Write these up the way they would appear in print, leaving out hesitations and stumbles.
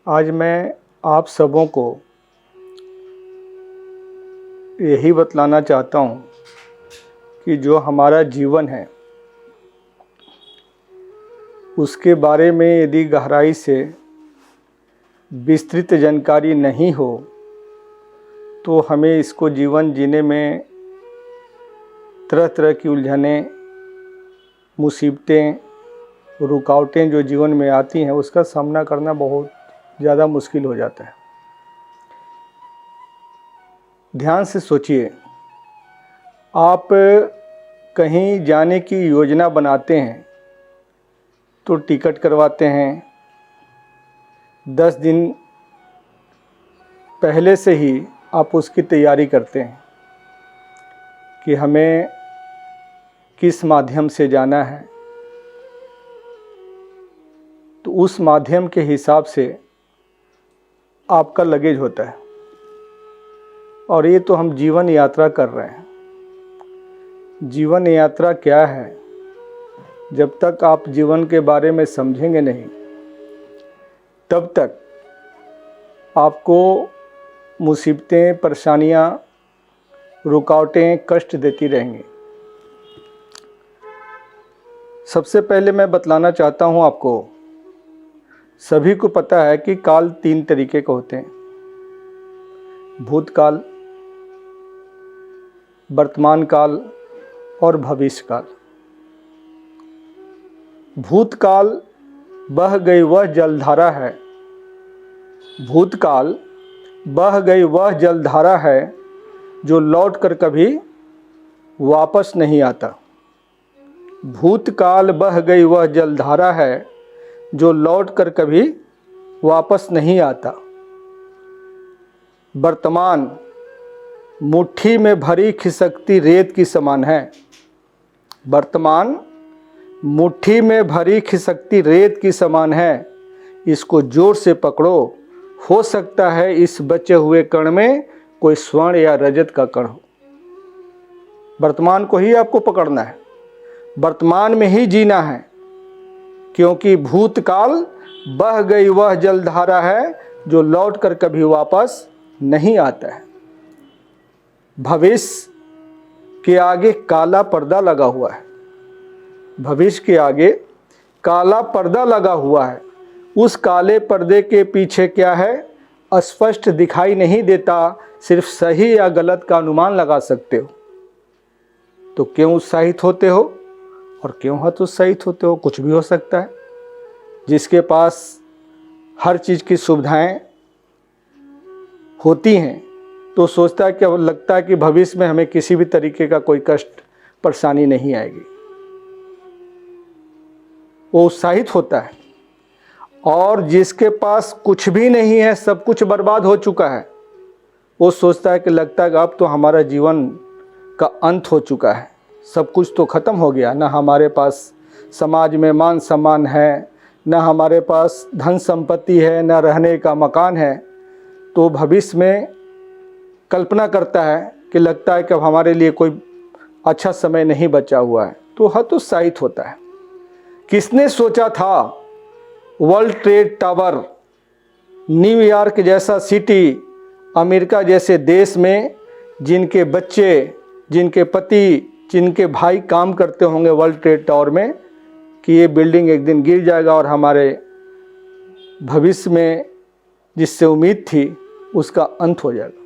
आज मैं आप सबों को यही बतलाना चाहता हूँ कि जो हमारा जीवन है उसके बारे में यदि गहराई से विस्तृत जानकारी नहीं हो तो हमें इसको जीवन जीने में तरह तरह की उलझनें, मुसीबतें, रुकावटें जो जीवन में आती हैं उसका सामना करना बहुत ज़्यादा मुश्किल हो जाता है। ध्यान से सोचिए, आप कहीं जाने की योजना बनाते हैं तो टिकट करवाते हैं, 10 दिन पहले से ही आप उसकी तैयारी करते हैं कि हमें किस माध्यम से जाना है, तो उस माध्यम के हिसाब से आपका लगेज होता है। और ये तो हम जीवन यात्रा कर रहे हैं। जीवन यात्रा क्या है? जब तक आप जीवन के बारे में समझेंगे नहीं तब तक आपको मुसीबतें, परेशानियां, रुकावटें कष्ट देती रहेंगी। सबसे पहले मैं बतलाना चाहता हूं आपको, सभी को पता है कि काल 3 तरीके के होते हैं: भूतकाल, वर्तमान काल और भविष्य काल। भूतकाल बह गई वह जलधारा है, भूतकाल बह गई वह जलधारा है जो लौट कर कभी वापस नहीं आता। भूतकाल बह गई वह जलधारा है जो लौट कर कभी वापस नहीं आता। वर्तमान मुट्ठी में भरी खिसकती रेत की समान है। वर्तमान मुट्ठी में भरी खिसकती रेत की समान है। इसको जोर से पकड़ो, हो सकता है इस बचे हुए कण में कोई स्वर्ण या रजत का कण हो। वर्तमान को ही आपको पकड़ना है, वर्तमान में ही जीना है, क्योंकि भूतकाल बह गई वह जलधारा है जो लौट कर कभी वापस नहीं आता है। भविष्य के आगे काला पर्दा लगा हुआ है। भविष्य के आगे काला पर्दा लगा हुआ है। उस काले पर्दे के पीछे क्या है स्पष्ट दिखाई नहीं देता, सिर्फ सही या गलत का अनुमान लगा सकते हो। तो क्यों उत्साहित होते हो और क्यों हतोत्साहित होते हो? कुछ भी हो सकता है। जिसके पास हर चीज़ की सुविधाएं होती हैं तो सोचता है कि लगता है कि भविष्य में हमें किसी भी तरीके का कोई कष्ट, परेशानी नहीं आएगी। वो उत्साहित होता है। और जिसके पास कुछ भी नहीं है, सब कुछ बर्बाद हो चुका है, वो सोचता है कि लगता है कि अब तो हमारा जीवन का अंत हो चुका है, सब कुछ तो ख़त्म हो गया। ना हमारे पास समाज में मान सम्मान है, ना हमारे पास धन संपत्ति है, ना रहने का मकान है। तो भविष्य में कल्पना करता है कि लगता है कि अब हमारे लिए कोई अच्छा समय नहीं बचा हुआ है, तो हतोत्साहित होता है। किसने सोचा था वर्ल्ड ट्रेड टावर, न्यूयॉर्क जैसा सिटी, अमेरिका जैसे देश में जिनके बच्चे, जिनके पति, जिनके भाई काम करते होंगे वर्ल्ड ट्रेड टावर में, कि ये बिल्डिंग एक दिन गिर जाएगा और हमारे भविष्य में जिससे उम्मीद थी उसका अंत हो जाएगा।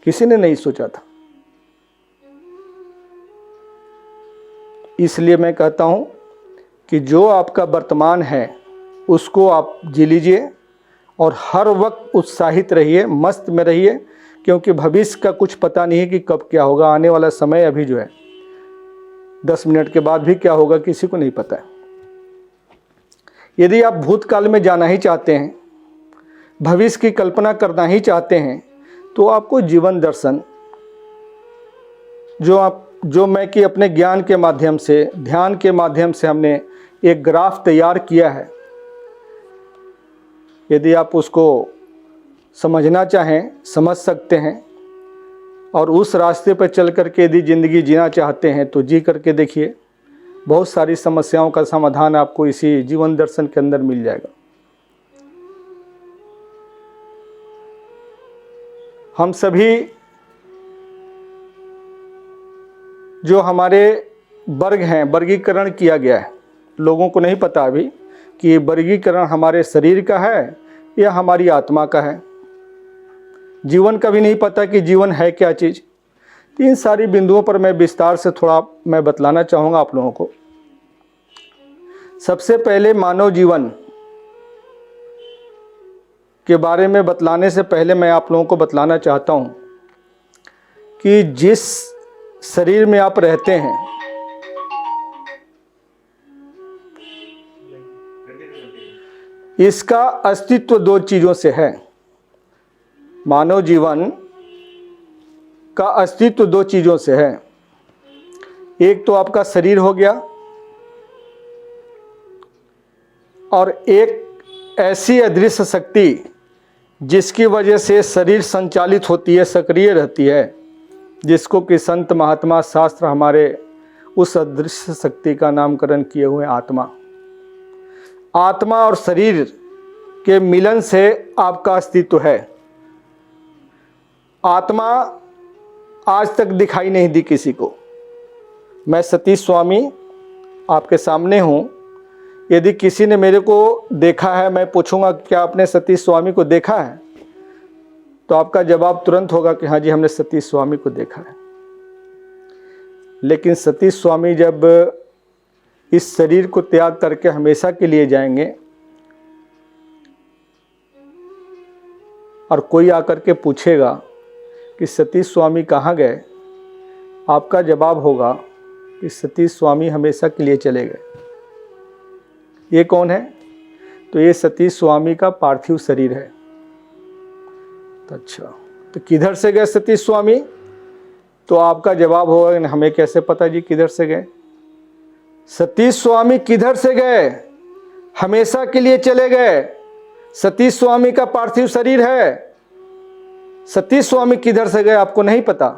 किसी ने नहीं सोचा था। इसलिए मैं कहता हूँ कि जो आपका वर्तमान है उसको आप जी लीजिए और हर वक्त उत्साहित रहिए, मस्त में रहिए, क्योंकि भविष्य का कुछ पता नहीं है कि कब क्या होगा। आने वाला समय अभी जो है 10 मिनट के बाद भी क्या होगा किसी को नहीं पता है। यदि आप भूतकाल में जाना ही चाहते हैं, भविष्य की कल्पना करना ही चाहते हैं, तो आपको जीवन दर्शन जो मैं कि अपने ज्ञान के माध्यम से, ध्यान के माध्यम से हमने एक ग्राफ तैयार किया है, यदि आप उसको समझना चाहें समझ सकते हैं। और उस रास्ते पर चल करके यदि ज़िंदगी जीना चाहते हैं तो जी करके देखिए, बहुत सारी समस्याओं का समाधान आपको इसी जीवन दर्शन के अंदर मिल जाएगा। हम सभी जो हमारे वर्ग हैं, वर्गीकरण किया गया है, लोगों को नहीं पता अभी कि ये वर्गीकरण हमारे शरीर का है या हमारी आत्मा का है। जीवन का भी नहीं पता कि जीवन है क्या चीज़। इन सारी बिंदुओं पर मैं विस्तार से थोड़ा मैं बतलाना चाहूँगा आप लोगों को। सबसे पहले मानव जीवन के बारे में बतलाने से पहले मैं आप लोगों को बतलाना चाहता हूँ कि जिस शरीर में आप रहते हैं, इसका अस्तित्व दो चीज़ों से है। मानव जीवन का अस्तित्व दो चीज़ों से है। एक तो आपका शरीर हो गया, और एक ऐसी अदृश्य शक्ति जिसकी वजह से शरीर संचालित होती है, सक्रिय रहती है, जिसको कि संत महात्मा शास्त्र हमारे उस अदृश्य शक्ति का नामकरण किए हुए आत्मा। आत्मा और शरीर के मिलन से आपका अस्तित्व है। आत्मा आज तक दिखाई नहीं दी किसी को। मैं सतीश स्वामी आपके सामने हूँ। यदि किसी ने मेरे को देखा है, मैं पूछूंगा क्या आपने सतीश स्वामी को देखा है, तो आपका जवाब तुरंत होगा कि हाँ जी, हमने सतीश स्वामी को देखा है। लेकिन सतीश स्वामी जब इस शरीर को त्याग करके हमेशा के लिए जाएंगे और कोई आकर के पूछेगा कि सतीश स्वामी कहाँ गए, आपका जवाब होगा कि सतीश स्वामी हमेशा के लिए चले गए। ये कौन है? तो ये सतीश स्वामी का पार्थिव शरीर है। तो अच्छा, तो किधर से गए सतीश स्वामी? तो आपका जवाब होगा हमें कैसे पता जी किधर से गए। सतीश स्वामी किधर से गए? हमेशा के लिए चले गए। सतीश स्वामी का पार्थिव शरीर है। सतीश स्वामी किधर से गए आपको नहीं पता,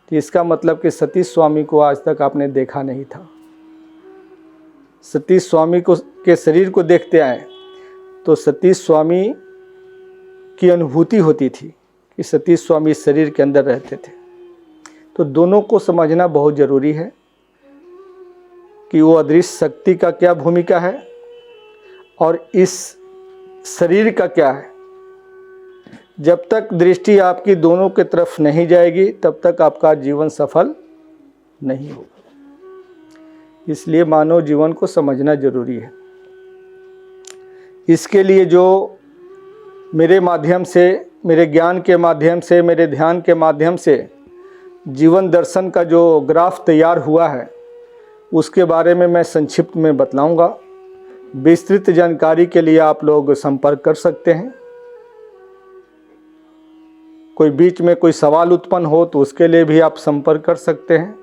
तो इसका मतलब कि सतीश स्वामी को आज तक आपने देखा नहीं था। सतीश स्वामी को के शरीर को देखते आए तो सतीश स्वामी की अनुभूति होती थी कि सतीश स्वामी इस शरीर के अंदर रहते थे। तो दोनों को समझना बहुत ज़रूरी है कि वो अदृश्य शक्ति का क्या भूमिका है और इस शरीर का क्या है। जब तक दृष्टि आपकी दोनों की तरफ नहीं जाएगी तब तक आपका जीवन सफल नहीं होगा। इसलिए मानव जीवन को समझना जरूरी है। इसके लिए जो मेरे माध्यम से, मेरे ज्ञान के माध्यम से, मेरे ध्यान के माध्यम से जीवन दर्शन का जो ग्राफ तैयार हुआ है उसके बारे में मैं संक्षिप्त में बतलाऊंगा। विस्तृत जानकारी के लिए आप लोग संपर्क कर सकते हैं। कोई बीच में कोई सवाल उत्पन्न हो तो उसके लिए भी आप संपर्क कर सकते हैं।